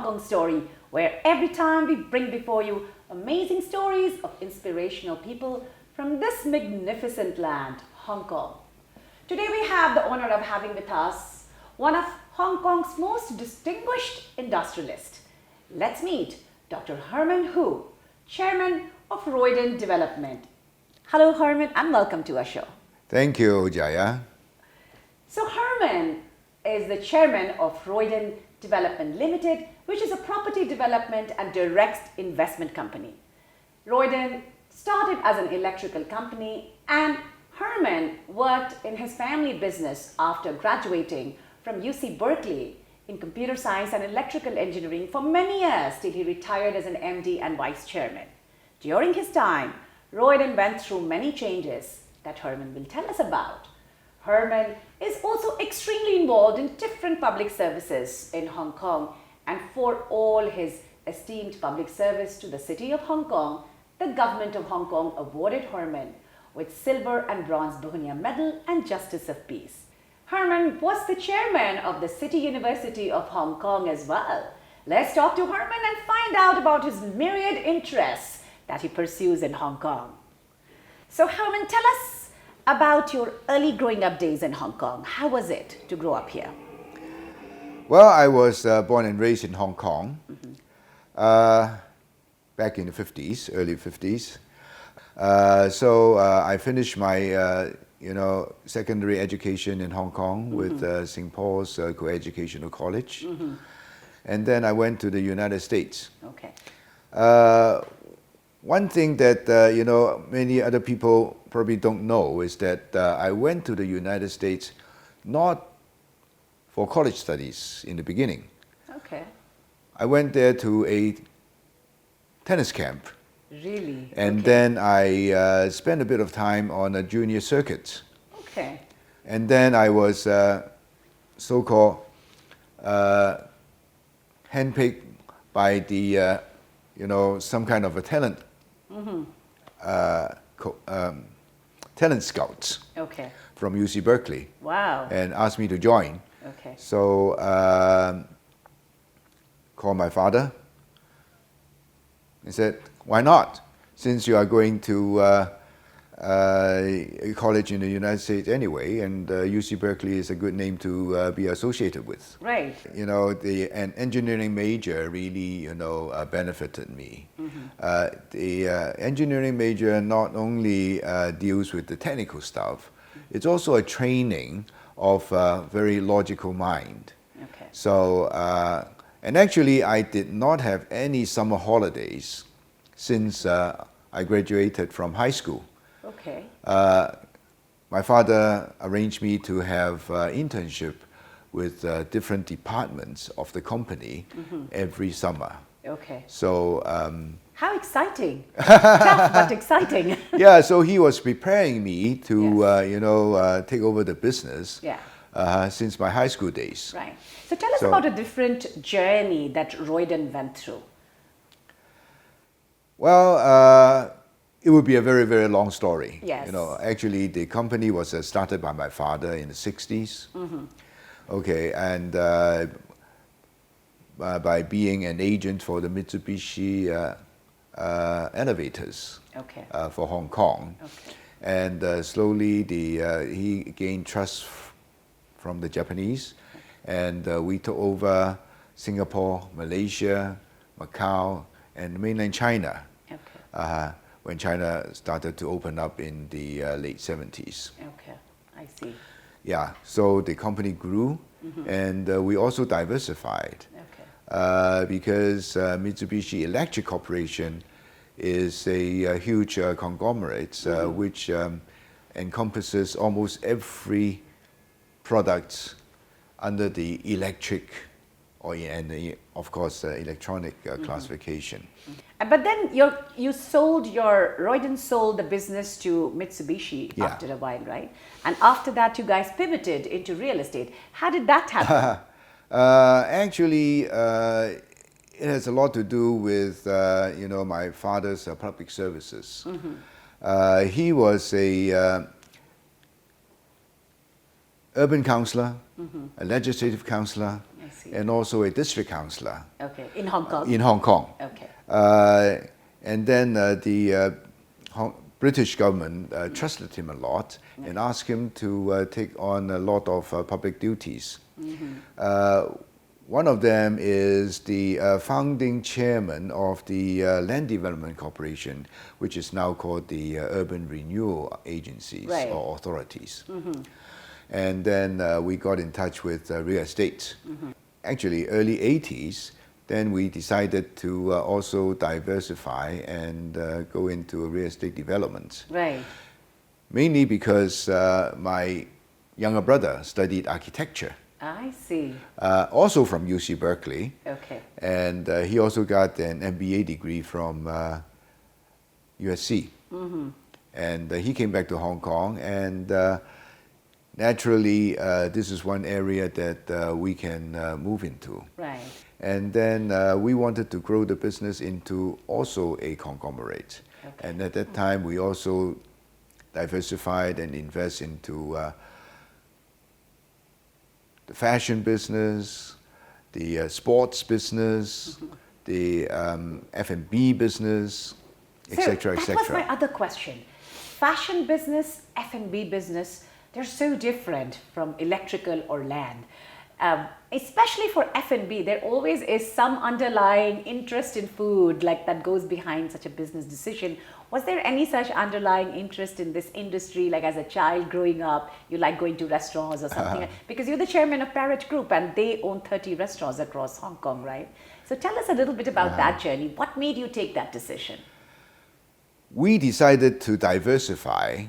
Kong story, where every time we bring before you amazing stories of inspirational people from this magnificent land, Hong Kong. Today we have the honor of having with us one of Hong Kong's most distinguished industrialists. Let's meet Dr. Herman Hu, Chairman of Royden Development. Hello Herman and welcome to our show. Thank you, Jaya. So Herman is the Chairman of Royden Development Limited, which is a property development and direct investment company. Royden started as an electrical company and Herman worked in his family business after graduating from UC Berkeley in computer science and electrical engineering for many years till he retired as an MD and vice chairman. During his time, Royden went through many changes that Herman will tell us about. Herman is also extremely involved in different public services in Hong Kong, and for all his esteemed public service to the city of Hong Kong, the government of Hong Kong awarded Herman with Silver and Bronze Buhunia Medal and Justice of Peace. Herman was the chairman of the City University of Hong Kong as well. Let's talk to Herman and find out about his myriad interests that he pursues in Hong Kong. So Herman, tell us about your early growing up days in Hong Kong. How was it to grow up here? Well, I was born and raised in Hong Kong back in the 50s, early 50s. So I finished my secondary education in Hong Kong with St. Paul's Co-Educational College. And then I went to the United States. Okay. One thing that many other people probably don't know is that I went to the United States not for college studies in the beginning. Okay. I went there to a tennis camp. Really? And okay. then I spent a bit of time on a junior circuit. Okay. And then I was so-called handpicked by the, some kind of a talent talent scouts from UC Berkeley. Wow. And asked me to join. Okay. So called my father and said, why not? Since you are going to a college in the United States anyway, and UC Berkeley is a good name to be associated with. Right. An engineering major really, benefited me. The engineering major not only deals with the technical stuff, it's also a training of a very logical mind. Okay. So, and actually I did not have any summer holidays since I graduated from high school. Okay. My father arranged me to have internship with different departments of the company every summer. Okay. So how exciting! Tough but exciting. Yeah. So he was preparing me to take over the business. Yeah. Since my high school days. Right. So tell us about a different journey that Royden went through. Well, it would be a very, very long story. Yes. Actually, the company was started by my father in the 60s. Okay, and by being an agent for the Mitsubishi elevators for Hong Kong. Okay. And slowly he gained trust from the Japanese, and we took over Singapore, Malaysia, Macau, and mainland China. Okay. When China started to open up in the late 70s. Okay, I see. Yeah, so the company grew, and we also diversified. Okay. Because Mitsubishi Electric Corporation is a huge conglomerate which encompasses almost every product under the electric and of course electronic classification. But then Royden sold the business to Mitsubishi after a while, right? And after that you guys pivoted into real estate. How did that happen? Actually, it has a lot to do with my father's public services. He was a urban councillor, a legislative councillor, see. and also a district councillor. Okay, in Hong Kong? In Hong Kong. Okay. And then the British government trusted him a lot and asked him to take on a lot of public duties. One of them is the founding chairman of the Land Development Corporation, which is now called the Urban Renewal Agencies or Authorities. And then we got in touch with real estate. Actually, early 80s, then we decided to also diversify and go into real estate development. Right. Mainly because my younger brother studied architecture. I see. Also from UC Berkeley. Okay. And he also got an MBA degree from USC. And he came back to Hong Kong, and naturally, this is one area that we can move into. Right. And then we wanted to grow the business into also a conglomerate. Okay. And at that time, we also diversified and invest into the fashion business, the sports business, the F&B business, etc., So that was my other question. Fashion business, F&B business, they're so different from electrical or land. Especially for F&B, there always is some underlying interest in food like that goes behind such a business decision. Was there any such underlying interest in this industry, like as a child growing up, you like going to restaurants or something? Because you're the chairman of Parrot Group and they own 30 restaurants across Hong Kong, right? So tell us a little bit about that journey. What made you take that decision? We decided to diversify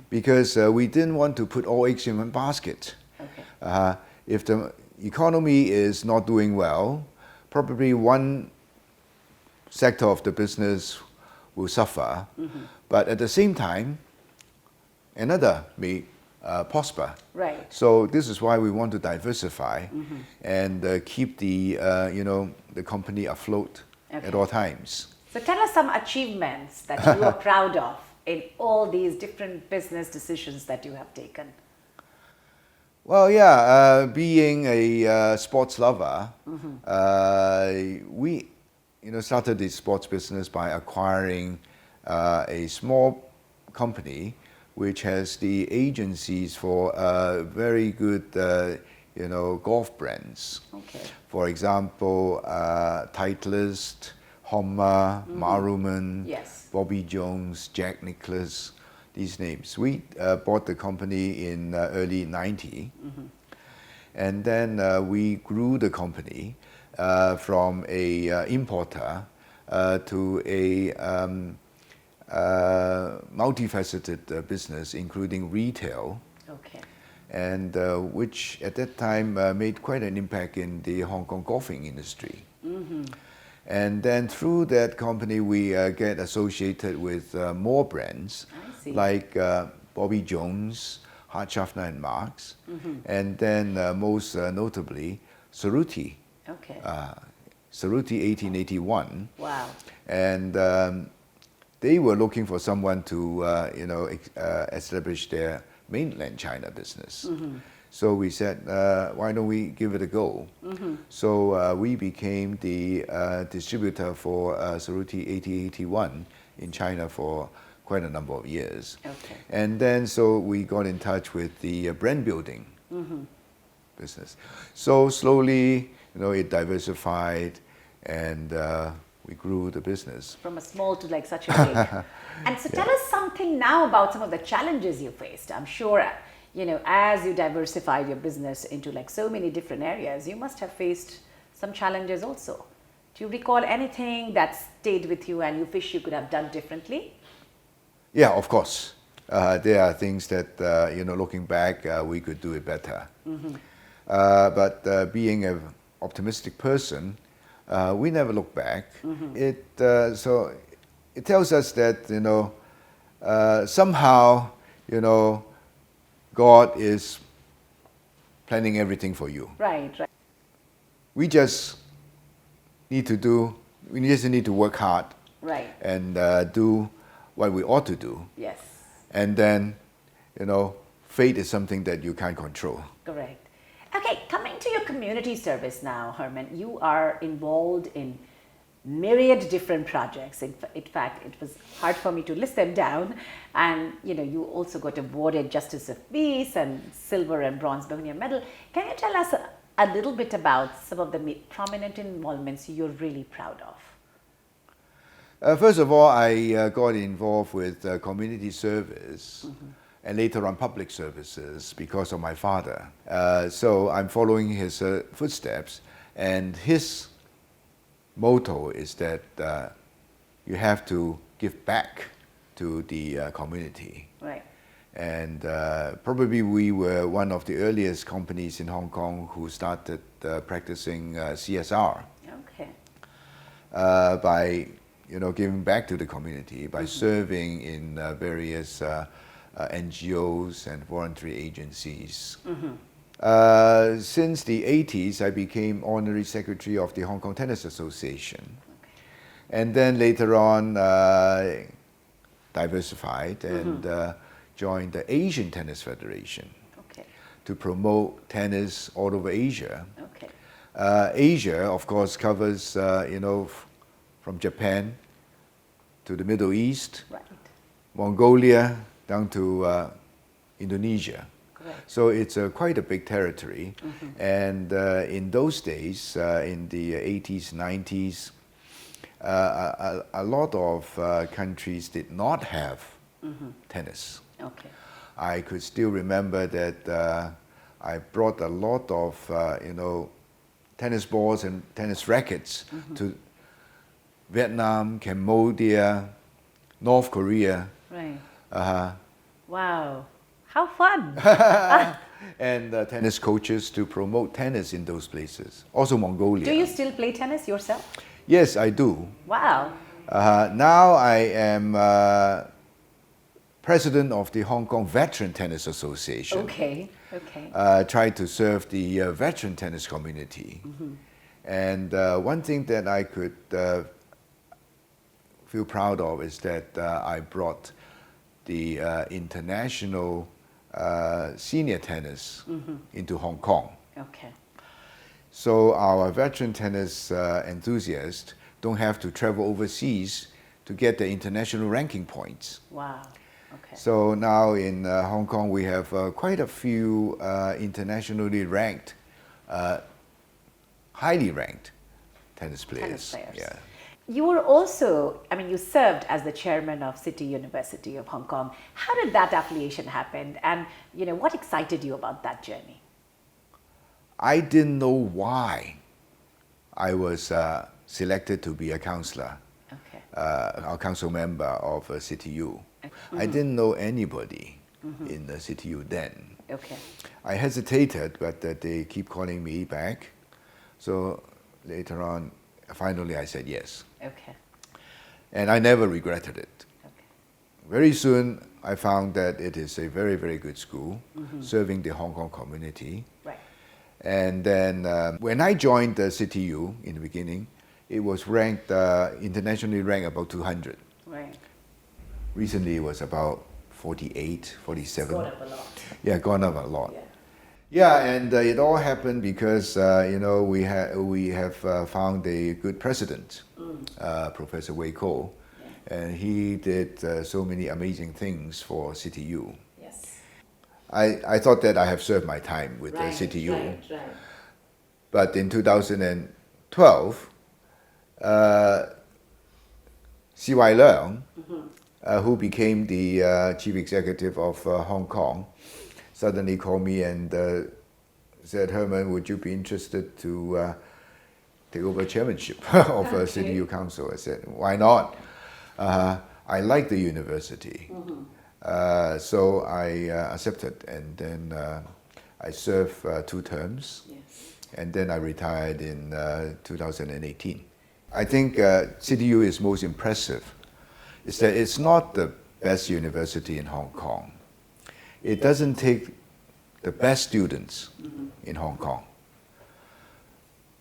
because we didn't want to put all eggs in one basket. Okay. If the economy is not doing well, probably one sector of the business will suffer, but at the same time, another may prosper. Right. So this is why we want to diversify and keep the the company afloat at all times. So tell us some achievements that you are proud of in all these different business decisions that you have taken. Well, yeah, being a sports lover, we started the sports business by acquiring a small company which has the agencies for very good golf brands. Okay. For example, Titleist, Honma, Maruman, Yes. Bobby Jones, Jack Nicklaus, these names. We bought the company in early 90, and then we grew the company from a importer to a multifaceted business, including retail. Okay. And which at that time made quite an impact in the Hong Kong golfing industry. And then through that company, we get associated with more brands like Bobby Jones, Hart Schaffner and Marks, and then most notably Cerruti. Okay. Cerruti 1881. Wow. And they were looking for someone to establish their mainland China business. So we said, why don't we give it a go? So we became the distributor for Cerruti 1881 in China for quite a number of years. Okay. And then so we got in touch with the brand building business. So slowly, it diversified and we grew the business. From a small to like such a big. And so tell us something now about some of the challenges you faced. I'm sure, as you diversified your business into like so many different areas, you must have faced some challenges also. Do you recall anything that stayed with you and you wish you could have done differently? Yeah, of course. There are things that, looking back, we could do it better. But being an optimistic person, we never look back. So it tells us that, somehow, God is planning everything for you. Right, right. We just need to work hard. Right. And do what we ought to do. Yes. And then, fate is something that you can't control. Correct. Okay, coming to your community service now, Herman, you are involved in myriad different projects. In fact, it was hard for me to list them down. And you also got awarded Justice of Peace and Silver and Bronze Begonia Medal. Can you tell us a little bit about some of the prominent involvements you're really proud of? First of all, I got involved with community service and later on public services because of my father. So I'm following his footsteps, and his motto is that you have to give back to the community. Right. And probably we were one of the earliest companies in Hong Kong who started practicing CSR. Okay. By giving back to the community, by serving in various NGOs and voluntary agencies. Since the 80s, I became Honorary Secretary of the Hong Kong Tennis Association. Okay. And then later on, diversified and joined the Asian Tennis Federation to promote tennis all over Asia. Okay. Asia, of course, covers, from Japan to the Middle East, Right. Mongolia, down to Indonesia. Correct. So it's quite a big territory. And in those days, in the 80s, 90s, a lot of countries did not have tennis. Okay. I could still remember that I brought a lot of, tennis balls and tennis rackets to Vietnam, Cambodia, North Korea. Right. Uh-huh. Wow. How fun. And tennis coaches to promote tennis in those places. Also Mongolia. Do you still play tennis yourself? Yes, I do. Wow. Now I am president of the Hong Kong Veteran Tennis Association. Okay. Okay. Try to serve the veteran tennis community. And one thing that I could feel proud of is that I brought the international senior tennis into Hong Kong. Okay. So our veteran tennis enthusiasts don't have to travel overseas to get the international ranking points. Wow. Okay. So now in Hong Kong we have quite a few internationally ranked, highly ranked tennis players. Tennis players. Yeah. You were also, you served as the chairman of City University of Hong Kong. How did that affiliation happen? And, what excited you about that journey? I didn't know why I was selected to be a counselor, a council member of CityU. I didn't know anybody in the CityU then. Okay. I hesitated, but they keep calling me back. So later on, finally I said yes. Okay. And I never regretted it. Okay. Very soon, I found that it is a very, very good school, serving the Hong Kong community. Right. And then when I joined the CityU in the beginning, it was ranked, internationally ranked about 200. Right. Recently, it was about 48, 47. Gone up a lot. Yeah, gone up a lot. Yeah. Yeah, and it all happened because we have found a good president, Professor 𝐸𝑚, and he did so many amazing things for CityU. Yes. I thought that I have served my time with the CityU, Right. but in 2012, 𝐶𝑦 Leung, who became the chief executive of Hong Kong, suddenly called me and said, Herman, would you be interested to take over chairmanship of CityU Council? I said, why not? I like the university. So I accepted, and then I served 2 terms, and then I retired in 2018. I think CityU is most impressive is that it's not the best university in Hong Kong. It doesn't take the best students in Hong Kong,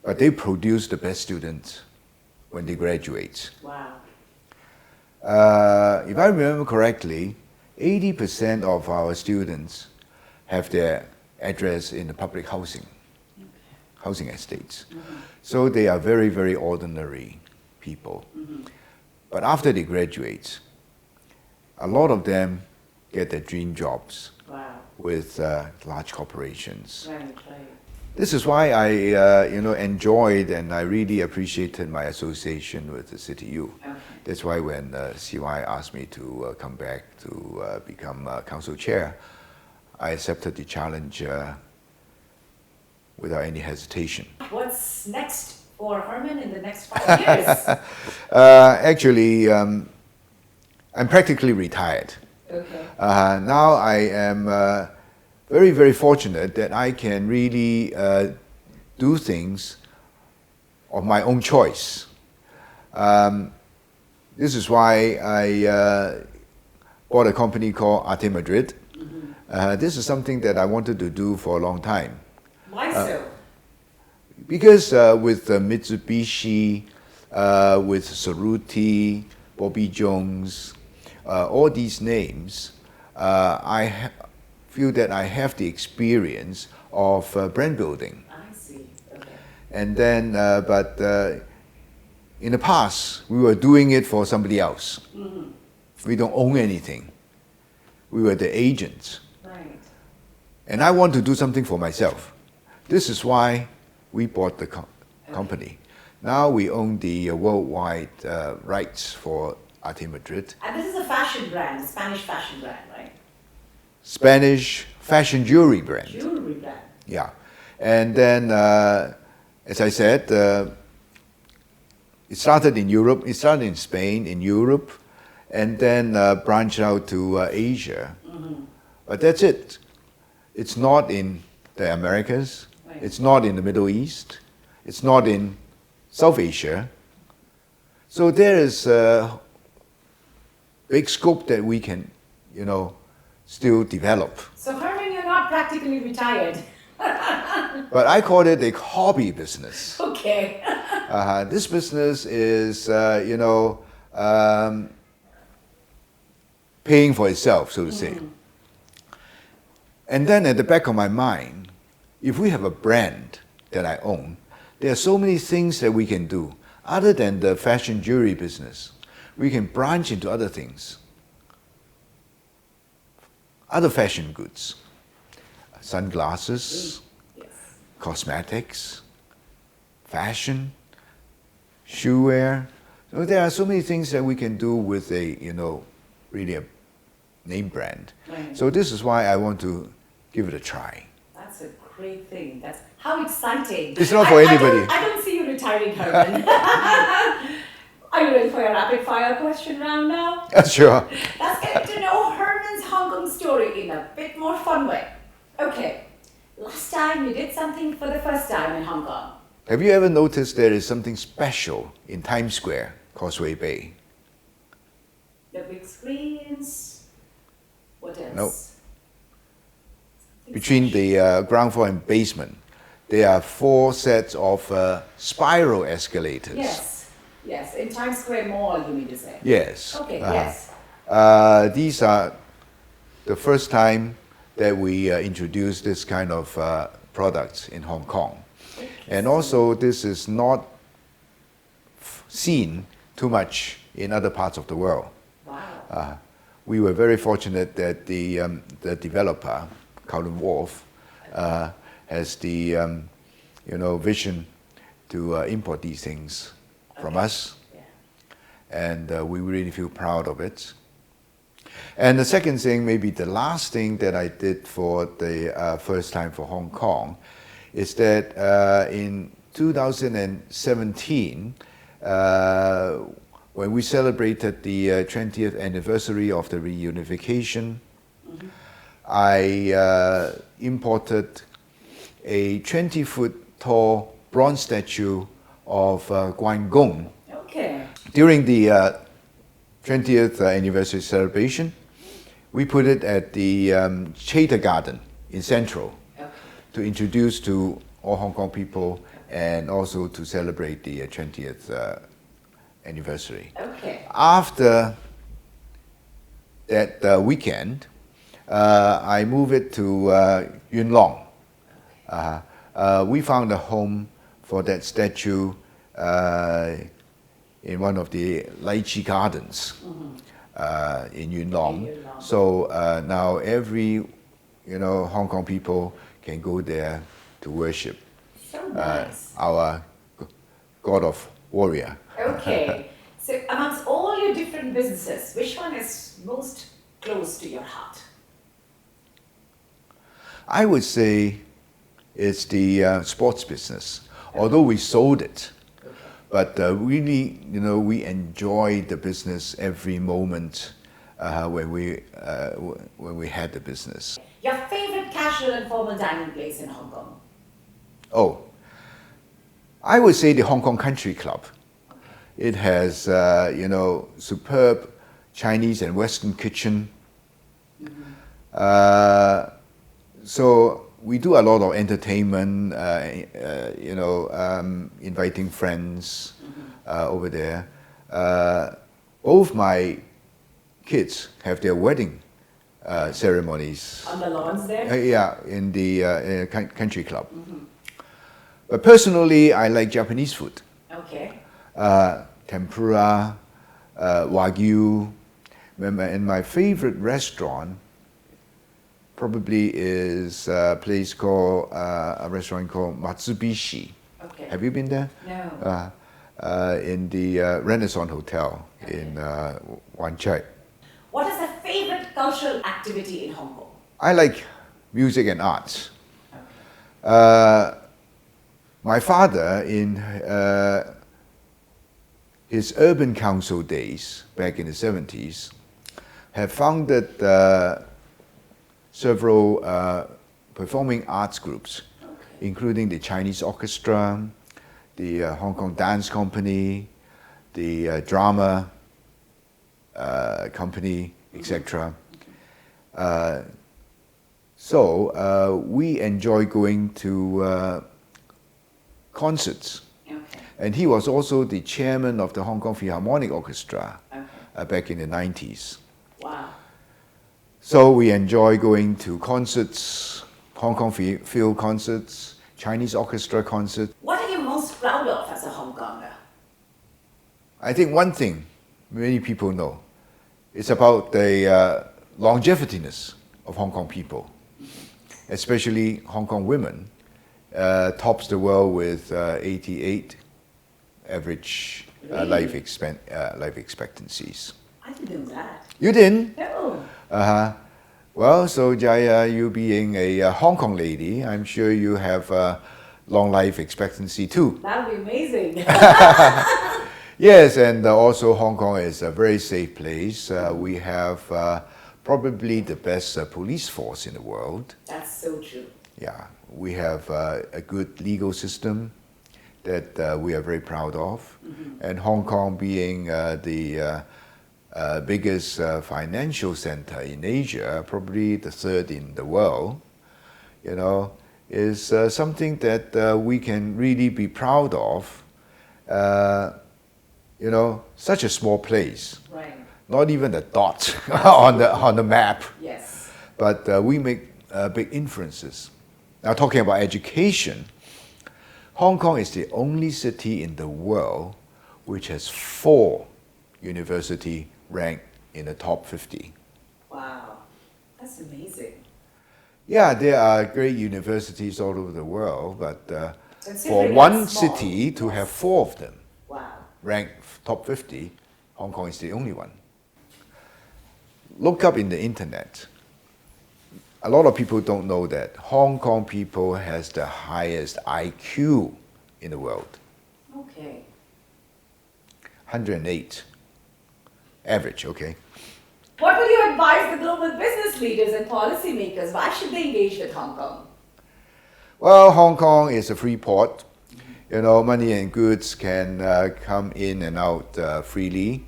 but they produce the best students when they graduate. Wow. If I remember correctly, 80% of our students have their address in the public housing. housing estates. So they are very, very ordinary people. But after they graduate, a lot of them get their dream jobs with large corporations. This is why I enjoyed and I really appreciated my association with the City U. That's why when CY asked me to come back to become council chair, I accepted the challenge without any hesitation. What's next for Herman in the next 5 years? Actually, I'm practically retired. Now I am very, very fortunate that I can really do things of my own choice. This is why I bought a company called Arte Madrid. This is something that I wanted to do for a long time. Why so? Because with Mitsubishi, with Cerruti, Bobby Jones, all these names, I feel that I have the experience of brand building. I see. And then, in the past, we were doing it for somebody else. We don't own anything. We were the agents. And I want to do something for myself. This is why we bought the company. Now we own the worldwide rights for Arte Madrid. And this is a fashion brand, a Spanish fashion brand, right? Spanish fashion jewelry brand. Jewelry brand. Yeah. And then, as I said, it started in Europe. It started in Spain, in Europe, and then branched out to Asia. But that's it. It's not in the Americas. It's not in the Middle East. It's not in South Asia. So there is a big scope that we can, still develop. So Herman, you're not practically retired. But I call it a hobby business. Okay. This business is, paying for itself, so to say. And then at the back of my mind, if we have a brand that I own, there are so many things that we can do. Other than the fashion jewelry business, we can branch into other things. Other fashion goods, sunglasses, cosmetics, fashion, shoe wear. So there are so many things that we can do with a, really a name brand. So this is why I want to give it a try. That's a great thing. That's how exciting. It's not for anybody. I don't see you retiring, Herman. Are you ready for your rapid fire question round now? Sure. Let's get to know Herman's Hong Kong story in a bit more fun way. Okay. Last time you did something for the first time in Hong Kong. Have you ever noticed there is something special in Times Square, Causeway Bay? The big screens. What else? No. Between the ground floor and basement, there are 4 sets of spiral escalators. Yes, in Times Square Mall, you mean to say? Yes. Okay, yes. These are the first time that we introduced this kind of products in Hong Kong. And also, this is not seen too much in other parts of the world. Wow. We were very fortunate that the developer, Kowloon Wharf, has the vision to import these things from us, and we really feel proud of it. And the second thing, maybe the last thing that I did for the first time for Hong Kong, is that in 2017, when we celebrated the 20th anniversary of the reunification, I imported a 20-foot tall bronze statue of Guan Gong. Okay. During the 20th anniversary celebration, we put it at the Theatre Garden in Central to introduce to all Hong Kong people and also to celebrate the 20th anniversary. Okay. After that weekend, I moved it to Yuen Long, we found a home for that statue in one of the lychee gardens in Yuen Long. So now every Hong Kong people can go there to worship our God of Warrior. Okay. So amongst all your different businesses, which one is most close to your heart? I would say it's the sports business, although we sold it. But really, we enjoy the business every moment when we had the business. Your favorite casual and formal dining place in Hong Kong? Oh, I would say the Hong Kong Country Club. It has, superb Chinese and Western kitchen. So we do a lot of entertainment, inviting friends over there. Both my kids have their wedding ceremonies. On the lawns there? Yeah, in the country club. But personally, I like Japanese food. Okay. Tempura, Wagyu. And my favorite restaurant probably is a place called, a restaurant called Matsubishi. Okay. Have you been there? No. In the Renaissance Hotel in Wan Chai. What is the favorite cultural activity in Hong Kong? I like music and arts. Okay. My father, in his urban council days, back in the 70s, had founded several performing arts groups, including the Chinese Orchestra, the Hong Kong Dance Company, the Drama Company, etc. So we enjoy going to concerts. Okay. And he was also the chairman of the Hong Kong Philharmonic Orchestra back in the 90s. Wow. So we enjoy going to concerts, Hong Kong Phil concerts, Chinese orchestra concerts. What are you most proud of as a Hong Konger? I think one thing many people know is about the longevityness of Hong Kong people, especially Hong Kong women. Tops the world with 88 average life expectancies. I didn't know that. You didn't? No. Well, so Jaya, you being a Hong Kong lady, I'm sure you have long life expectancy too. That would be amazing. Yes, and also Hong Kong is a very safe place. We have probably the best police force in the world. That's so true. Yeah, we have a good legal system that we are very proud of. And Hong Kong being the biggest financial center in Asia, probably the third in the world, is something that we can really be proud of. Such a small place. Right. Not even a dot on the map. Yes. But we make big inferences. Now, talking about education, Hong Kong is the only city in the world which has 4 universities ranked in the top 50. Wow. That's amazing. Yeah, there are great universities all over the world, but for Considering one that's small, city to have 4 of them Wow. ranked top 50, Hong Kong is the only one. Look up in the internet. A lot of people don't know that Hong Kong people has the highest IQ in the world. Okay. 108. Average, okay. What would you advise the global business leaders and policymakers? Why should they engage with Hong Kong? Well, Hong Kong is a free port. Money and goods can come in and out freely,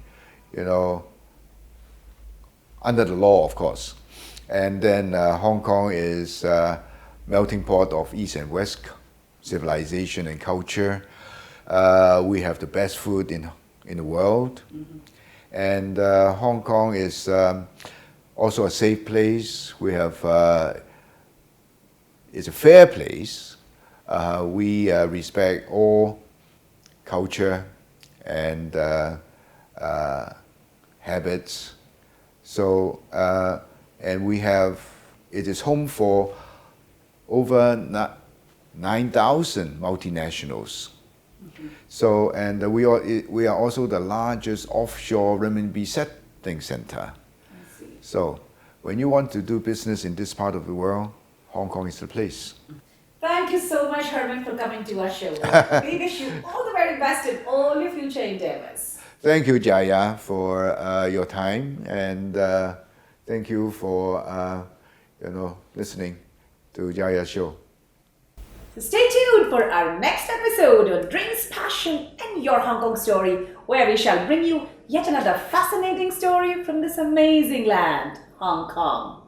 under the law, of course. And then Hong Kong is a melting pot of East and West civilization and culture. We have the best food in the world. And Hong Kong is also a safe place. We have, it's a fair place. we respect all culture and habits. So, and it is home for over 9,000 multinationals. So, and we are also the largest offshore renminbi setting center. So, when you want to do business in this part of the world, Hong Kong is the place. Thank you so much, Herman, for coming to our show. We wish you all the very best in all your future endeavors. Thank you, Jaya, for your time, and thank you for listening to Jaya's show. So stay tuned for our next episode on Dreams, Passion and Your Hong Kong Story, where we shall bring you yet another fascinating story from this amazing land, Hong Kong.